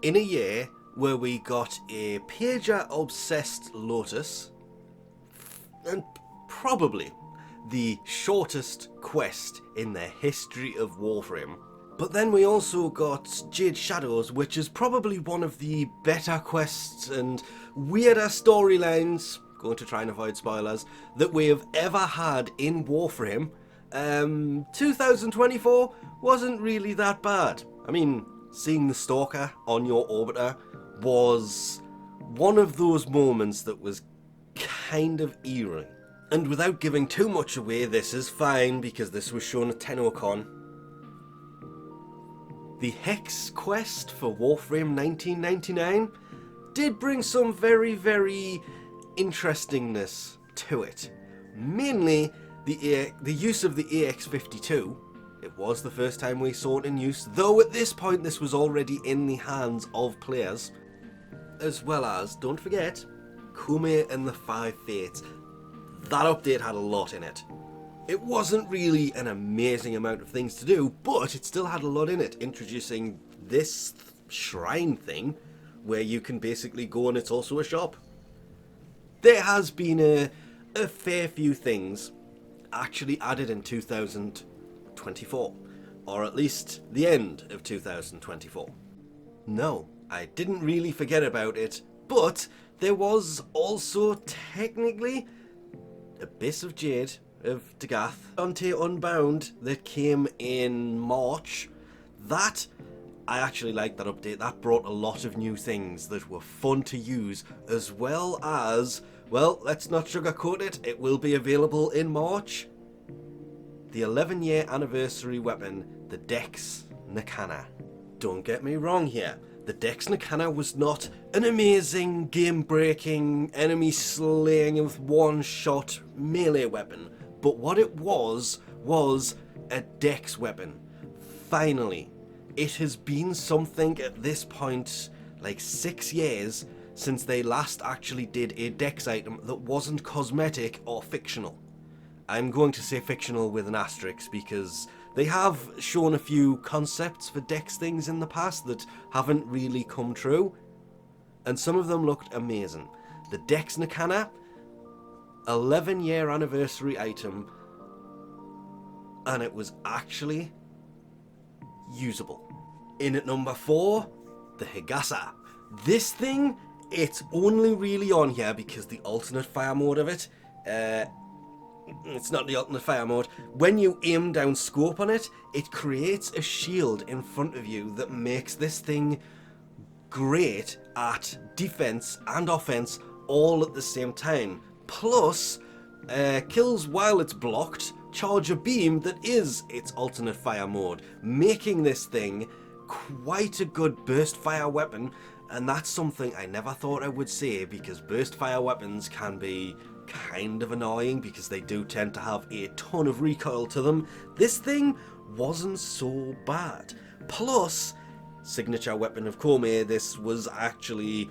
In a year where we got a pager-obsessed Lotus, and probably the shortest quest in the history of Warframe. But then we also got Jade Shadows, which is probably one of the better quests and weirder storylines, going to try and avoid spoilers, that we have ever had in Warframe. 2024 wasn't really that bad. I mean, seeing the Stalker on your orbiter was one of those moments that was kind of eerie. And without giving too much away, this is fine because this was shown at TennoCon. The Hex quest for Warframe 1999 did bring some very, very interestingness to it. Mainly the use of the AX-52. It was the first time we saw it in use, though at this point this was already in the hands of players. As well as, don't forget, Kume and the Five Fates. That update had a lot in it. It wasn't really an amazing amount of things to do, but it still had a lot in it, introducing this shrine thing where you can basically go and it's also a shop. There has been a fair few things actually added in 2024, or at least the end of 2024. No, I didn't really forget about it, but there was also technically Abyss of Jade of Dagath, Dante Unbound, that came in March. That, I actually liked that update. That brought a lot of new things that were fun to use, as well as, well, let's not sugarcoat it, it will be available in March. The 11-year anniversary weapon, the Dex Nana. Don't get me wrong here. The Dex Nana was not an amazing, game-breaking, enemy-slaying with one-shot melee weapon, but what it was a Dex weapon. Finally, it has been something at this point, like 6 years, since they last actually did a Dex item that wasn't cosmetic or fictional. I'm going to say fictional with an asterisk because they have shown a few concepts for Dex things in the past that haven't really come true, and some of them looked amazing. The Dex Nana, 11-year anniversary item, and it was actually usable. In at number 4, the Higa. This thing, it's only really on here because the alternate fire mode of it, it's not the alternate fire mode. When you aim down scope on it, it creates a shield in front of you that makes this thing great at defense and offense all at the same time. Plus, kills while it's blocked, charge a beam that is its alternate fire mode, making this thing quite a good burst fire weapon. And that's something I never thought I would say, because burst fire weapons can be kind of annoying because they do tend to have a ton of recoil to them. This thing wasn't so bad. Plus, signature weapon of Kome, this was actually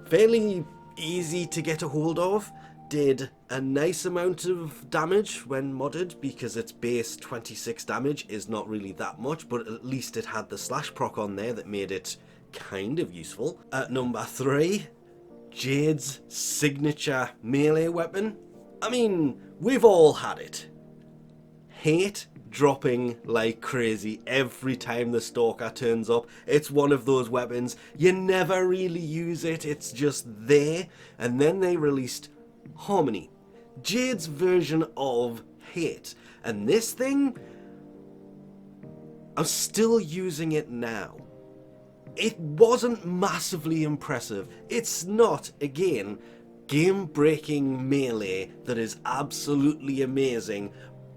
fairly easy to get a hold of. Did a nice amount of damage when modded, because its base 26 damage is not really that much, but at least it had the slash proc on there that made it kind of useful. At number 3, Jade's signature melee weapon. I mean, we've all had it. Hate dropping like crazy every time the Stalker turns up. It's one of those weapons, you never really use it, it's just there. And then they released Harmony, Jade's version of Hate. And this thing, I'm still using it now. It wasn't massively impressive. It's not, again, game-breaking melee that is absolutely amazing,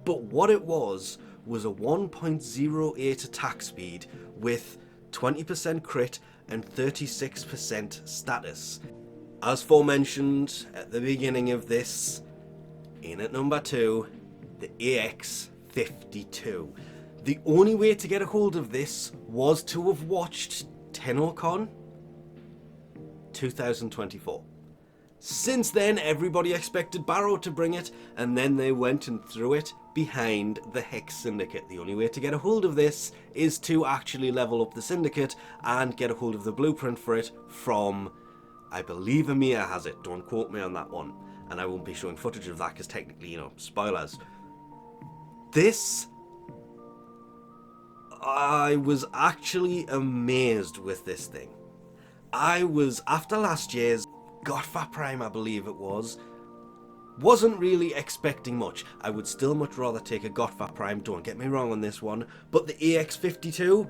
but what it was a 1.08 attack speed with 20% crit and 36% status. As forementioned at the beginning of this, in at number 2, the AX-52. The only way to get a hold of this was to have watched TennoCon 2024. Since then, everybody expected Barrow to bring it, and then they went and threw it behind the Hex Syndicate. The only way to get a hold of this is to actually level up the Syndicate and get a hold of the blueprint for it from, I believe Amir has it, don't quote me on that one. And I won't be showing footage of that because technically, you know, spoilers. This, I was actually amazed with this thing. I was, after last year's Godfa Prime, I believe it was, wasn't really expecting much. I would still much rather take a Godfa Prime, don't get me wrong on this one, but the AX-52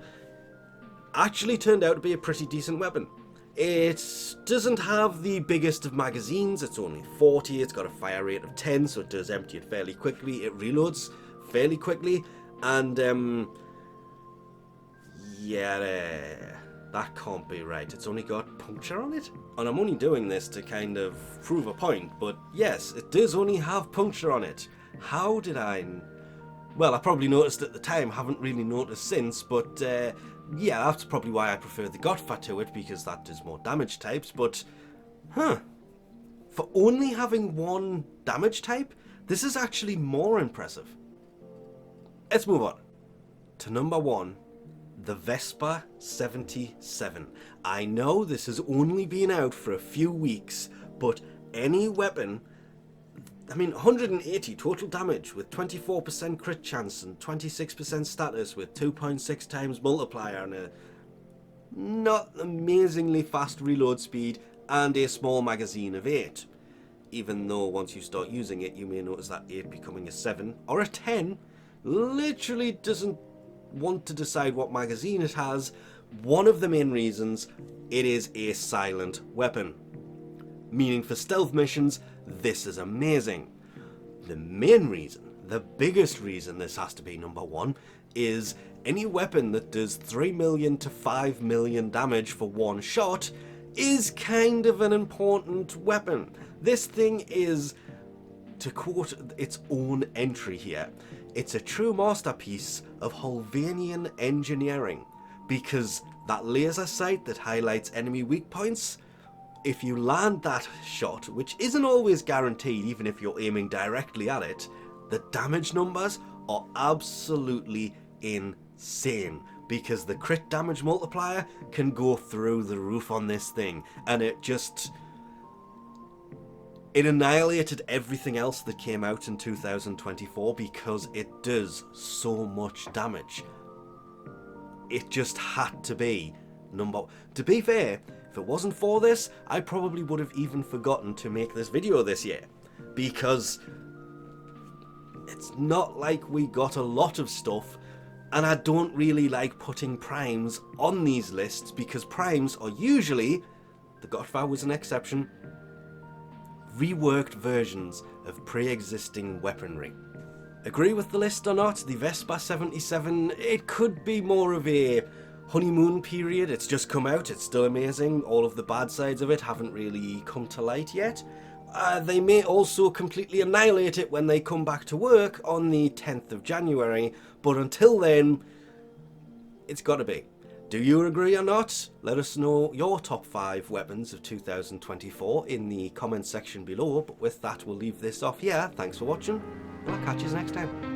actually turned out to be a pretty decent weapon. It doesn't have the biggest of magazines, it's only 40, it's got a fire rate of 10, so it does empty it fairly quickly, it reloads fairly quickly, and that can't be right. It's only got puncture on it? And I'm only doing this to kind of prove a point, but yes, it does only have puncture on it. How did I... Well, I probably noticed at the time, haven't really noticed since, but yeah, that's probably why I prefer the Godfa to it, because that does more damage types, but... For only having one damage type, this is actually more impressive. Let's move on to number 1. The Vespa 77. I know this has only been out for a few weeks, but any weapon, I mean 180 total damage with 24% crit chance and 26% status with 2.6 times multiplier and a not amazingly fast reload speed and a small magazine of 8. Even though once you start using it you may notice that 8 becoming a 7 or a 10 literally doesn't want to decide what magazine it has. One of the main reasons, it is a silent weapon, meaning for stealth missions this is amazing. The main reason, the biggest reason this has to be number 1, is any weapon that does 3 million to 5 million damage for one shot is kind of an important weapon. This thing is, to quote its own entry here, it's a true masterpiece of Holvanian engineering, because that laser sight that highlights enemy weak points, if you land that shot, which isn't always guaranteed even if you're aiming directly at it, the damage numbers are absolutely insane, because the crit damage multiplier can go through the roof on this thing, and it annihilated everything else that came out in 2024 because it does so much damage. It just had to be number... To be fair, if it wasn't for this, I probably would have even forgotten to make this video this year. Because it's not like we got a lot of stuff, and I don't really like putting primes on these lists because primes are usually, the Godfire was an exception, reworked versions of pre-existing weaponry. Agree with the list or not? The Vespa 77, it could be more of a honeymoon period. It's just come out, it's still amazing. All of the bad sides of it haven't really come to light yet. They may also completely annihilate it when they come back to work on the 10th of January, but until then, it's gotta be. Do you agree or not? Let us know your top 5 weapons of 2024 in the comments section below. But with that, we'll leave this off here. Thanks for watching, and I'll catch you next time.